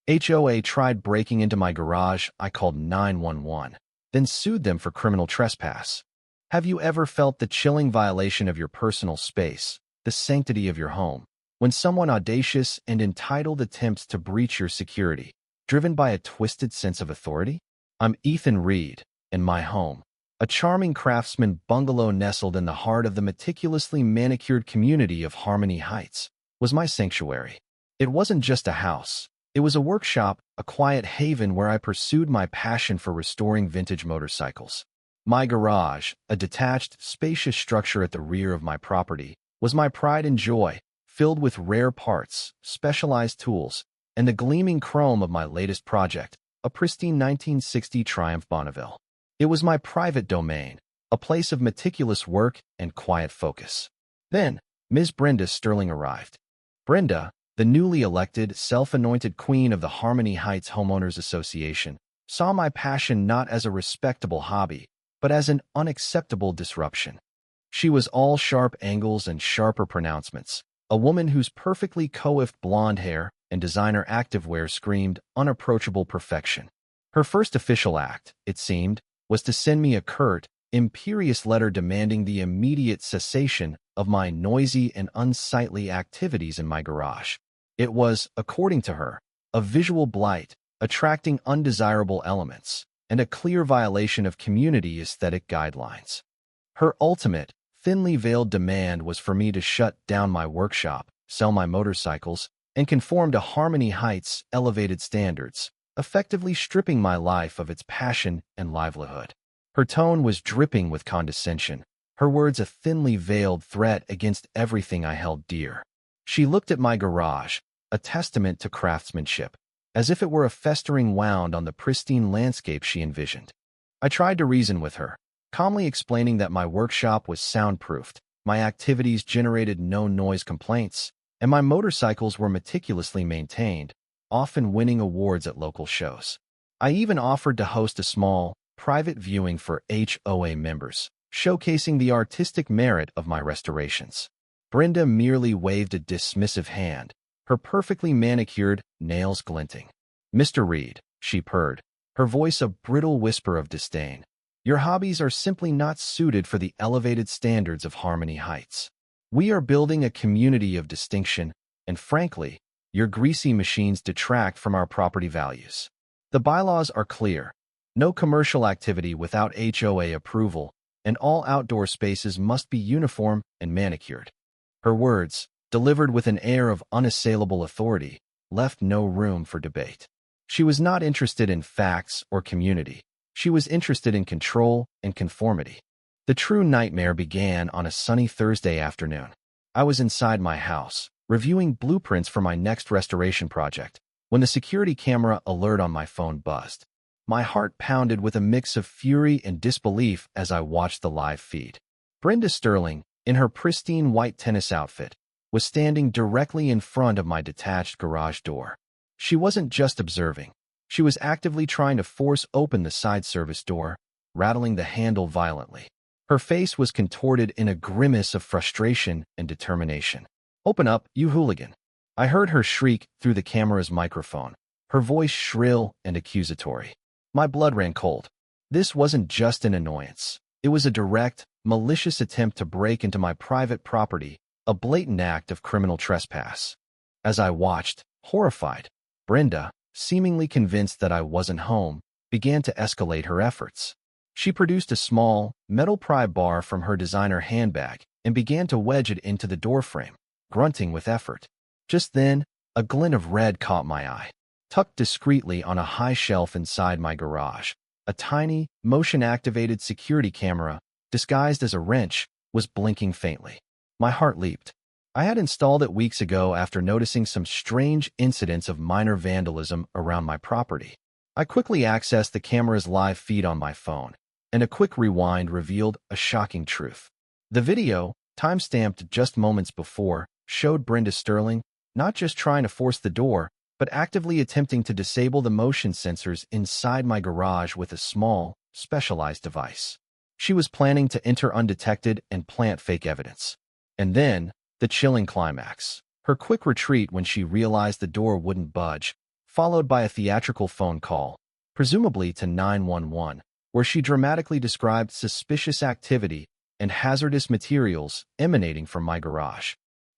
HOA tried breaking into my garage. I called 911, then sued them for criminal trespass. Have you ever felt the chilling violation of your personal space, the sanctity of your home, when someone audacious and entitled attempts to breach your security, driven by a twisted sense of authority? I'm Ethan Reed, in my home, a charming craftsman bungalow nestled in the heart of the meticulously manicured community of Harmony Heights, was my sanctuary. It wasn't just a house. It was a workshop, a quiet haven where I pursued my passion for restoring vintage motorcycles. My garage, a detached, spacious structure at the rear of my property, was my pride and joy, filled with rare parts, specialized tools, and the gleaming chrome of my latest project, a pristine 1960 Triumph Bonneville. It was my private domain, a place of meticulous work and quiet focus. Then, Ms. Brenda Sterling arrived. Brenda, the newly elected, self-anointed queen of the Harmony Heights Homeowners Association, saw my passion not as a respectable hobby, but as an unacceptable disruption. She was all sharp angles and sharper pronouncements, a woman whose perfectly coiffed blonde hair and designer activewear screamed unapproachable perfection. Her first official act, it seemed, was to send me a curt, imperious letter demanding the immediate cessation of my noisy and unsightly activities in my garage. It was, according to her, a visual blight, attracting undesirable elements, and a clear violation of community aesthetic guidelines. Her ultimate, thinly veiled demand was for me to shut down my workshop, sell my motorcycles, and conform to Harmony Heights' elevated standards, effectively stripping my life of its passion and livelihood. Her tone was dripping with condescension, her words a thinly veiled threat against everything I held dear. She looked at my garage, a testament to craftsmanship, as if it were a festering wound on the pristine landscape she envisioned. I tried to reason with her, calmly explaining that my workshop was soundproofed, my activities generated no noise complaints, and my motorcycles were meticulously maintained, often winning awards at local shows. I even offered to host a small, private viewing for HOA members, showcasing the artistic merit of my restorations. Brenda merely waved a dismissive hand, her perfectly manicured nails glinting. "Mr. Reed," she purred, her voice a brittle whisper of disdain, "your hobbies are simply not suited for the elevated standards of Harmony Heights. We are building a community of distinction, and frankly, your greasy machines detract from our property values. The bylaws are clear. No commercial activity without HOA approval, and all outdoor spaces must be uniform and manicured." Her words, delivered with an air of unassailable authority, left no room for debate. She was not interested in facts or community. She was interested in control and conformity. The true nightmare began on a sunny Thursday afternoon. I was inside my house, reviewing blueprints for my next restoration project, when the security camera alert on my phone buzzed. My heart pounded with a mix of fury and disbelief as I watched the live feed. Brenda Sterling, in her pristine white tennis outfit, was standing directly in front of my detached garage door. She wasn't just observing. She was actively trying to force open the side service door, rattling the handle violently. Her face was contorted in a grimace of frustration and determination. "Open up, you hooligan!" I heard her shriek through the camera's microphone, her voice shrill and accusatory. My blood ran cold. This wasn't just an annoyance. It was a direct, malicious attempt to break into my private property, a blatant act of criminal trespass. As I watched, horrified, Brenda, seemingly convinced that I wasn't home, began to escalate her efforts. She produced a small, metal pry bar from her designer handbag and began to wedge it into the doorframe, grunting with effort. Just then, a glint of red caught my eye. Tucked discreetly on a high shelf inside my garage, a tiny, motion-activated security camera, disguised as a wrench, was blinking faintly. My heart leaped. I had installed it weeks ago after noticing some strange incidents of minor vandalism around my property. I quickly accessed the camera's live feed on my phone, and a quick rewind revealed a shocking truth. The video, time-stamped just moments before, showed Brenda Sterling not just trying to force the door, but actively attempting to disable the motion sensors inside my garage with a small, specialized device. She was planning to enter undetected and plant fake evidence. And then, the chilling climax. Her quick retreat when she realized the door wouldn't budge, followed by a theatrical phone call, presumably to 911, where she dramatically described suspicious activity and hazardous materials emanating from my garage.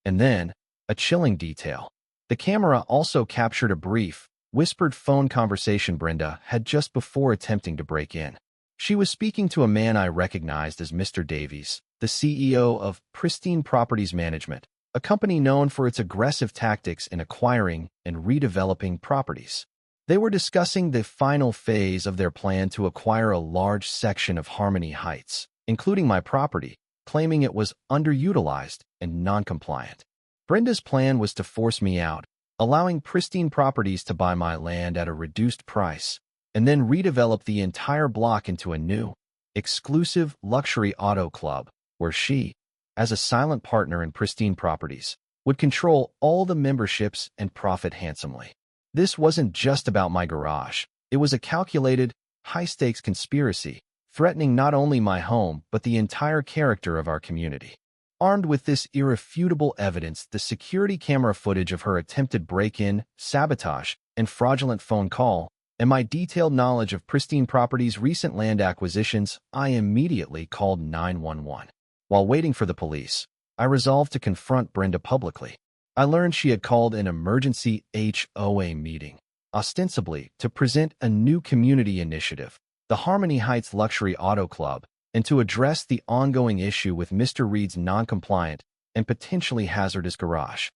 And then, a chilling detail. The camera also captured a brief, whispered phone conversation Brenda had just before attempting to break in. She was speaking to a man I recognized as Mr. Davies, the CEO of Pristine Properties Management, a company known for its aggressive tactics in acquiring and redeveloping properties. They were discussing the final phase of their plan to acquire a large section of Harmony Heights, including my property, claiming it was underutilized and non-compliant. Brenda's plan was to force me out, allowing Pristine Properties to buy my land at a reduced price, and then redevelop the entire block into a new, exclusive luxury auto club, where she, as a silent partner in Pristine Properties, would control all the memberships and profit handsomely. This wasn't just about my garage. It was a calculated, high-stakes conspiracy, threatening not only my home but the entire character of our community. Armed with this irrefutable evidence, the security camera footage of her attempted break-in, sabotage, and fraudulent phone call, and my detailed knowledge of Pristine Properties' recent land acquisitions, I immediately called 911. While waiting for the police, I resolved to confront Brenda publicly. I learned she had called an emergency HOA meeting, ostensibly to present a new community initiative, the Harmony Heights Luxury Auto Club, and to address the ongoing issue with Mr. Reed's non-compliant and potentially hazardous garage.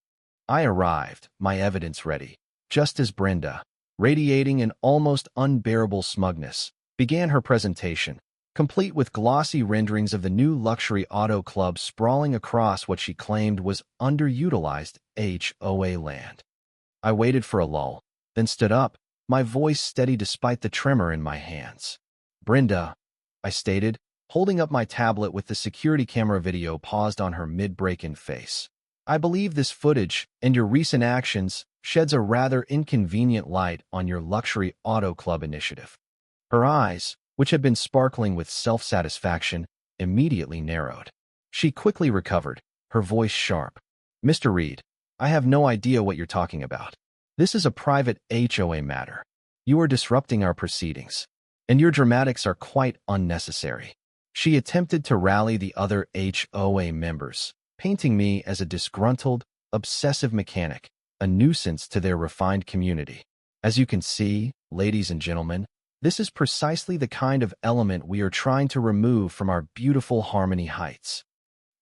I arrived, my evidence ready, just as Brenda, radiating an almost unbearable smugness, began her presentation, complete with glossy renderings of the new luxury auto club sprawling across what she claimed was underutilized HOA land. I waited for a lull, then stood up, my voice steady despite the tremor in my hands. "Brenda," I stated, holding up my tablet with the security camera video paused on her mid-break-in face. "I believe this footage and your recent actions sheds a rather inconvenient light on your luxury auto club initiative." Her eyes, which had been sparkling with self-satisfaction, immediately narrowed. She quickly recovered, her voice sharp. "Mr. Reed, I have no idea what you're talking about. This is a private HOA matter. You are disrupting our proceedings, and your dramatics are quite unnecessary." She attempted to rally the other HOA members, painting me as a disgruntled, obsessive mechanic, a nuisance to their refined community. As you can see, ladies and gentlemen, this is precisely the kind of element we are trying to remove from our beautiful Harmony Heights.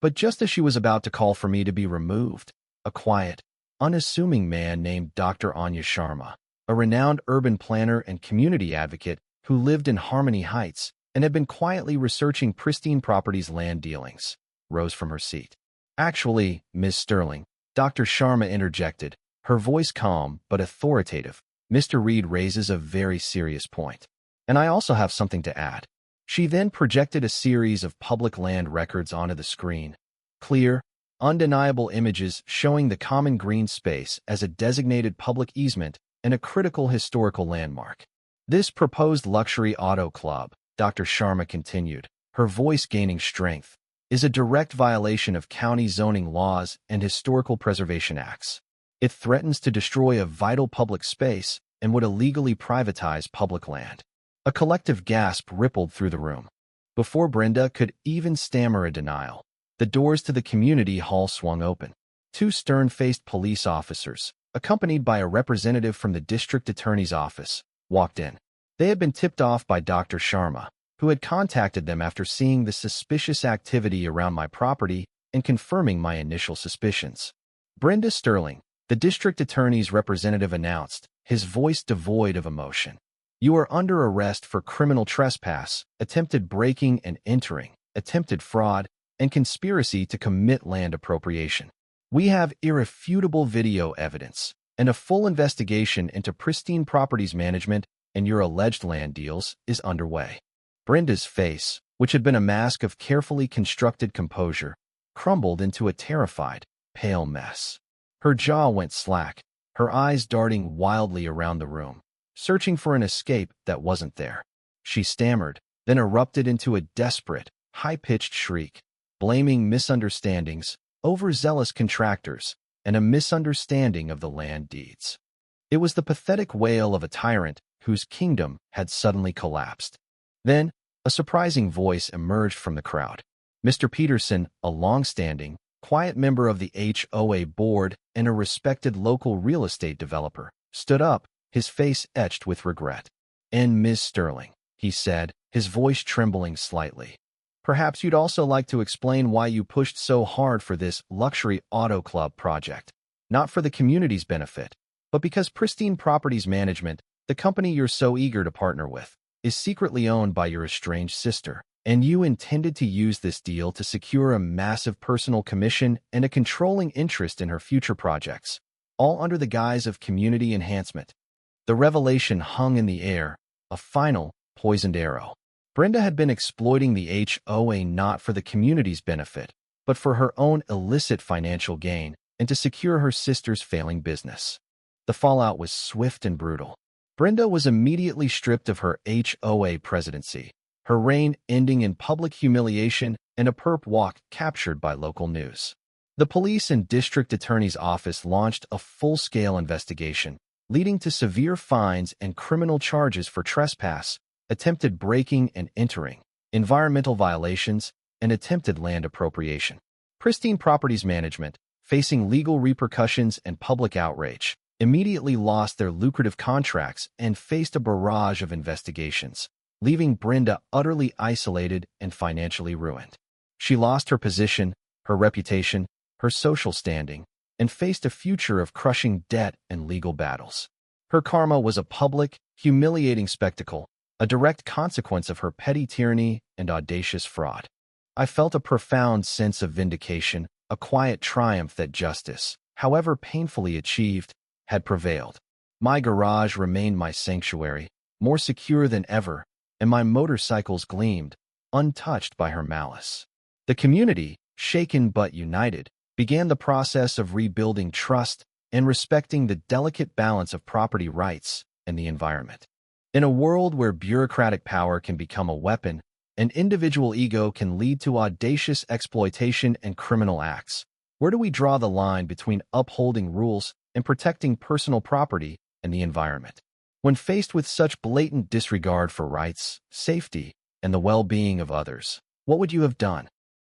But just as she was about to call for me to be removed, a quiet, unassuming man named Dr. Anya Sharma, a renowned urban planner and community advocate who lived in Harmony Heights and had been quietly researching Pristine Properties' land dealings, rose from her seat. "Actually, Ms. Sterling," Dr. Sharma interjected, her voice calm but authoritative, "Mr. Reed raises a very serious point. And I also have something to add." She then projected a series of public land records onto the screen. Clear, undeniable images showing the common green space as a designated public easement and a critical historical landmark. "This proposed luxury auto club," Dr. Sharma continued, her voice gaining strength, "is a direct violation of county zoning laws and historical preservation acts. It threatens to destroy a vital public space and would illegally privatize public land." A collective gasp rippled through the room. Before Brenda could even stammer a denial, the doors to the community hall swung open. Two stern-faced police officers, accompanied by a representative from the district attorney's office, walked in. They had been tipped off by Dr. Sharma, who had contacted them after seeing the suspicious activity around my property and confirming my initial suspicions. "Brenda Sterling," the district attorney's representative announced, his voice devoid of emotion. "You are under arrest for criminal trespass, attempted breaking and entering, attempted fraud, and conspiracy to commit land appropriation. We have irrefutable video evidence, and a full investigation into Pristine Properties Management and your alleged land deals is underway." Brenda's face, which had been a mask of carefully constructed composure, crumbled into a terrified, pale mess. Her jaw went slack, her eyes darting wildly around the room, searching for an escape that wasn't there. She stammered, then erupted into a desperate, high-pitched shriek, blaming misunderstandings, overzealous contractors, and a misunderstanding of the land deeds. It was the pathetic wail of a tyrant whose kingdom had suddenly collapsed. Then, a surprising voice emerged from the crowd. Mr. Peterson, a long-standing, quiet member of the HOA board and a respected local real estate developer, stood up, his face etched with regret. "And Miss Sterling," he said, his voice trembling slightly. "Perhaps you'd also like to explain why you pushed so hard for this luxury auto club project. Not for the community's benefit, but because Pristine Properties Management, the company you're so eager to partner with, is secretly owned by your estranged sister, and you intended to use this deal to secure a massive personal commission and a controlling interest in her future projects, all under the guise of community enhancement." The revelation hung in the air, a final, poisoned arrow. Brenda had been exploiting the HOA not for the community's benefit, but for her own illicit financial gain and to secure her sister's failing business. The fallout was swift and brutal. Brenda was immediately stripped of her HOA presidency, her reign ending in public humiliation and a perp walk captured by local news. The police and district attorney's office launched a full-scale investigation, leading to severe fines and criminal charges for trespass, attempted breaking and entering, environmental violations, and attempted land appropriation. Pristine Properties Management, facing legal repercussions and public outrage, immediately lost their lucrative contracts and faced a barrage of investigations, leaving Brenda utterly isolated and financially ruined. She lost her position, her reputation, her social standing, and faced a future of crushing debt and legal battles. Her karma was a public, humiliating spectacle, a direct consequence of her petty tyranny and audacious fraud. I felt a profound sense of vindication, a quiet triumph that justice, however painfully achieved, had prevailed. My garage remained my sanctuary, more secure than ever, and my motorcycles gleamed, untouched by her malice. The community, shaken but united, began the process of rebuilding trust and respecting the delicate balance of property rights and the environment. In a world where bureaucratic power can become a weapon and individual ego can lead to audacious exploitation and criminal acts, where do we draw the line between upholding rules and protecting personal property and the environment? When faced with such blatant disregard for rights, safety, and the well-being of others, what would you have done?